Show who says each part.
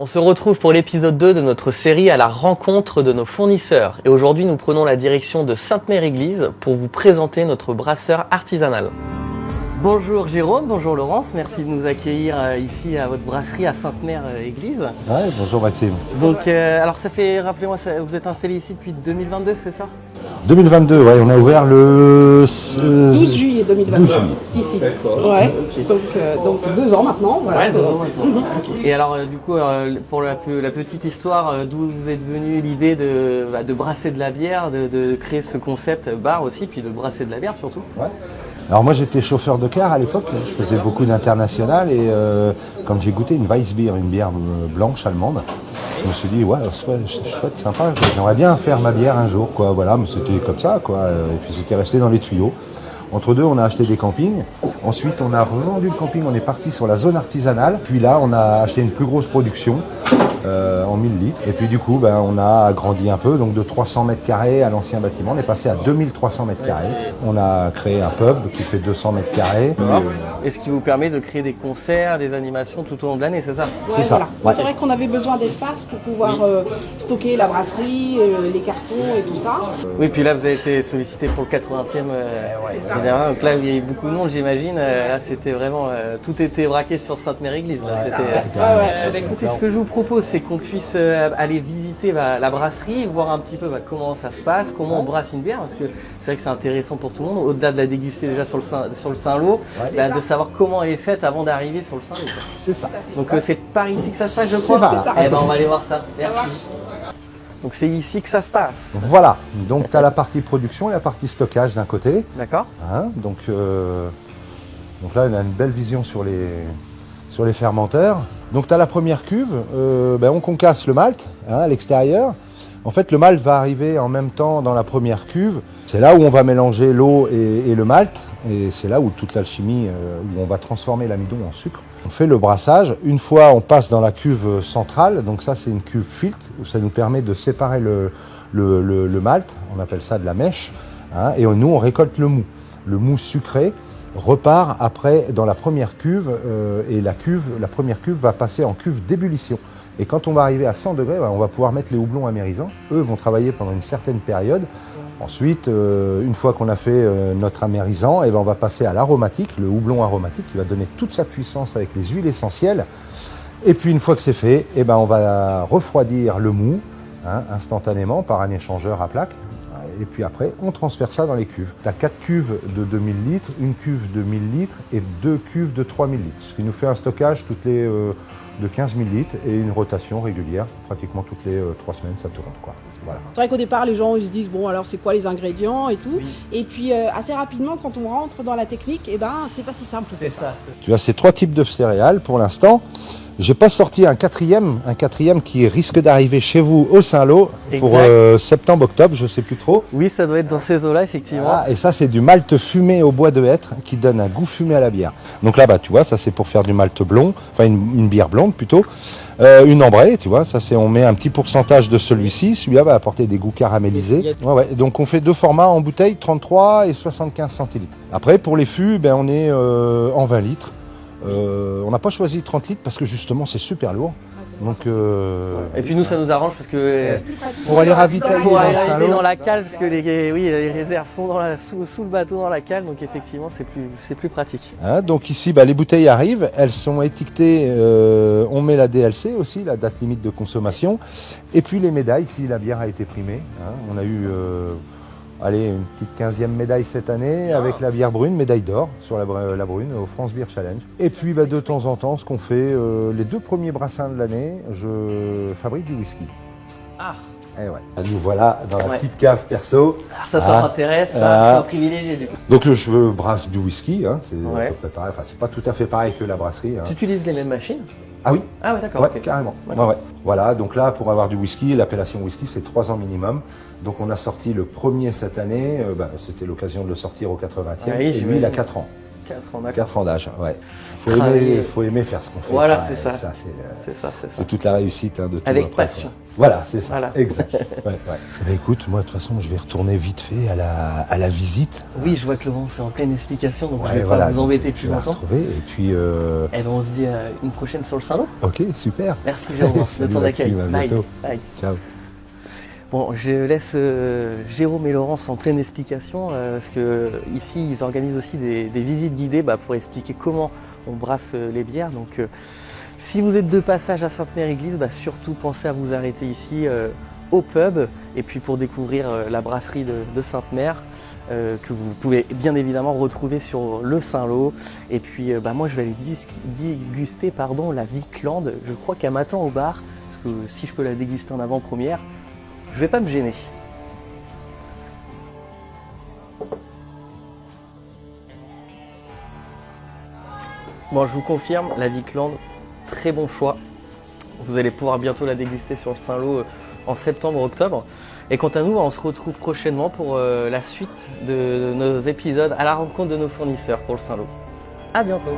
Speaker 1: On se retrouve pour l'épisode 2 de notre série à la rencontre de nos fournisseurs. Et aujourd'hui, nous prenons la direction de Sainte-Mère-Église pour vous présenter notre brasseur artisanal. Bonjour Jérôme, bonjour Laurence, merci de nous accueillir ici à votre brasserie à Sainte-Mère-Église.
Speaker 2: Ouais, bonjour Maxime.
Speaker 1: Donc, alors ça fait, rappelez-moi, vous êtes installé ici depuis 2022, c'est ça?
Speaker 2: 2022, ouais, on a ouvert le
Speaker 3: 12 juillet 2022,
Speaker 2: 12 juillet.
Speaker 3: ici.
Speaker 1: D'accord.
Speaker 3: Ouais.
Speaker 1: Okay.
Speaker 3: Donc 2 ans maintenant. Voilà.
Speaker 1: Ouais, 2 ans maintenant. Et alors du coup, pour la petite histoire, d'où vous êtes venu l'idée de brasser de la bière, de créer ce concept bar aussi, puis de brasser de la bière surtout?
Speaker 2: Ouais. Alors moi j'étais chauffeur de car à l'époque, je faisais beaucoup d'international et quand j'ai goûté une Weissbier, une bière blanche allemande, je me suis dit ouais, chouette, sympa, j'aimerais bien faire ma bière un jour, quoi. Voilà, mais c'était comme ça, quoi. Et puis c'était resté dans les tuyaux. Entre deux, on a acheté des campings. Ensuite, on a revendu le camping, on est parti sur la zone artisanale. Puis là, on a acheté une plus grosse production en 1000 litres. Et puis du coup, on a agrandi un peu. Donc de 300 mètres carrés à l'ancien bâtiment, on est passé à 2300 mètres carrés. On a créé un pub qui fait 200 mètres carrés.
Speaker 1: Et ce qui vous permet de créer des concerts, des animations tout au long de l'année, c'est ça?
Speaker 3: Ouais,
Speaker 2: c'est ça.
Speaker 3: Voilà.
Speaker 2: Ouais.
Speaker 3: C'est vrai qu'on avait besoin d'espace pour pouvoir stocker la brasserie, les cartons et tout ça.
Speaker 1: Oui, puis là, vous avez été sollicité pour le 80e. Donc là, il y a eu beaucoup de monde, j'imagine. Là, c'était vraiment... tout était braqué sur Sainte-Mère-Église. Écoutez, ce que je vous propose, c'est qu'on puisse aller visiter la brasserie, voir un petit peu comment ça se passe, comment on brasse une bière, parce que c'est vrai que c'est intéressant pour tout le monde, au-delà de la déguster déjà sur le Saint-Lô, de savoir comment elle est faite avant d'arriver sur le Saint-Lô.
Speaker 2: C'est ça.
Speaker 1: Donc c'est par ici que ça se passe, je crois.
Speaker 2: C'est ça.
Speaker 1: Eh ben, on va aller voir ça. Merci. Donc c'est ici que ça se passe.
Speaker 2: Voilà, donc tu as la partie production et la partie stockage d'un côté.
Speaker 1: D'accord.
Speaker 2: Hein, donc là, on a une belle vision sur les fermenteurs. Donc tu as la première cuve, on concasse le malt à l'extérieur. En fait, le malt va arriver en même temps dans la première cuve. C'est là où on va mélanger l'eau et le malt. Et c'est là où toute l'alchimie, où on va transformer l'amidon en sucre. On fait le brassage. Une fois, on passe dans la cuve centrale. Donc ça, c'est une cuve filtre où ça nous permet de séparer le malt. On appelle ça de la mèche. Hein, et nous, on récolte le mou. Le mou sucré repart après dans la première cuve. Et la première cuve va passer en cuve d'ébullition. Et quand on va arriver à 100 degrés, on va pouvoir mettre les houblons amérisants. Eux vont travailler pendant une certaine période. Ensuite, une fois qu'on a fait notre amérisant, on va passer à l'aromatique, le houblon aromatique qui va donner toute sa puissance avec les huiles essentielles. Et puis une fois que c'est fait, on va refroidir le mou instantanément par un échangeur à plaques. Et puis après, on transfère ça dans les cuves. Tu as 4 cuves de 2000 litres, une cuve de 1000 litres et 2 cuves de 3000 litres. Ce qui nous fait un stockage toutes les de 15 000 litres et une rotation régulière. Pratiquement toutes les 3 semaines, ça tourne, quoi. Voilà.
Speaker 3: C'est vrai qu'au départ, les gens ils se disent bon alors c'est quoi les ingrédients et tout. Oui. Et puis assez rapidement, quand on rentre dans la technique, c'est pas si simple.
Speaker 1: C'est ça.
Speaker 2: Tu as ces 3 types de céréales pour l'instant. J'ai pas sorti un quatrième qui risque d'arriver chez vous au Saint-Lô pour septembre-octobre, je sais plus trop.
Speaker 1: Oui, ça doit être dans ces eaux-là, effectivement.
Speaker 2: Ah, et ça, c'est du malt fumé au bois de hêtre qui donne un goût fumé à la bière. Donc là, tu vois, ça c'est pour faire du malt blond, enfin une bière blonde plutôt. Une ambrée, tu vois, ça c'est on met un petit pourcentage de celui-ci. Celui-là va apporter des goûts caramélisés. Ouais. Donc on fait 2 formats en bouteille, 33 et 75 centilitres. Après, pour les fûts, on est en 20 litres. On n'a pas choisi 30 litres parce que justement c'est super lourd. Donc,
Speaker 1: et puis nous ça nous arrange parce que
Speaker 2: pour aller ravitailler
Speaker 1: dans la cale, parce que les réserves sont sous le bateau dans la cale, donc effectivement c'est plus pratique.
Speaker 2: Hein, donc ici les bouteilles arrivent, elles sont étiquetées, on met la DLC aussi, la date limite de consommation, et puis les médailles si la bière a été primée. Hein, on a eu une petite 15e médaille cette année avec la bière brune, médaille d'or sur la brune au France Beer Challenge. Et puis de temps en temps, ce qu'on fait, les 2 premiers brassins de l'année, je fabrique du whisky.
Speaker 1: Ah.
Speaker 2: Et ouais. Nous voilà dans la petite cave perso.
Speaker 1: Alors ça m'intéresse, ça, je suis un privilégié du coup.
Speaker 2: Donc je brasse du whisky, c'est à peu près pareil. Enfin, c'est pas tout à fait pareil que la brasserie.
Speaker 1: Tu utilises les mêmes machines?
Speaker 2: Ah oui.
Speaker 1: Ah ouais, d'accord.
Speaker 2: Ouais,
Speaker 1: okay.
Speaker 2: Carrément. Ouais. Voilà, donc là, pour avoir du whisky, l'appellation whisky, c'est 3 ans minimum. Donc on a sorti le premier cette année, c'était l'occasion de le sortir au 80e, et lui, il a 4 ans.
Speaker 1: 4 ans, d'accord.
Speaker 2: 4 ans d'âge, ouais. Faut aimer faire ce qu'on fait.
Speaker 1: Voilà,
Speaker 2: quoi.
Speaker 1: c'est ça.
Speaker 2: C'est toute la réussite de tout.
Speaker 1: Avec
Speaker 2: après,
Speaker 1: passion.
Speaker 2: quoi. Voilà, c'est ça.
Speaker 1: Voilà.
Speaker 2: Exact. Ouais. Eh ben, écoute, moi de toute façon, je vais retourner vite fait à la visite.
Speaker 1: Oui, je vois que Laurent, c'est en pleine explication, donc je
Speaker 2: Ouais,
Speaker 1: vais pas vous embêter plus longtemps.
Speaker 2: Retrouver, et puis.
Speaker 1: Et ben on se dit une prochaine sur le Saint-Lô.
Speaker 2: Ok, super.
Speaker 1: Merci Jérôme de ton accueil.
Speaker 2: Bye.
Speaker 1: Bye.
Speaker 2: Ciao.
Speaker 1: Bon, je laisse Jérôme et Laurence en pleine explication, parce que ici ils organisent aussi des visites guidées pour expliquer comment on brasse les bières. Donc si vous êtes de passage à Sainte-Mère-Église, surtout pensez à vous arrêter ici au pub, et puis pour découvrir la brasserie de Sainte-Mère, que vous pouvez bien évidemment retrouver sur le Saint-Lô. Et puis moi je vais aller déguster la Viklande. Je crois qu'elle m'attend au bar, parce que si je peux la déguster en avant-première, je vais pas me gêner. Bon, je vous confirme, la Viklande, très bon choix. Vous allez pouvoir bientôt la déguster sur le Saint-Lô en septembre-octobre. Et quant à nous, on se retrouve prochainement pour la suite de nos épisodes à la rencontre de nos fournisseurs pour le Saint-Lô. À bientôt.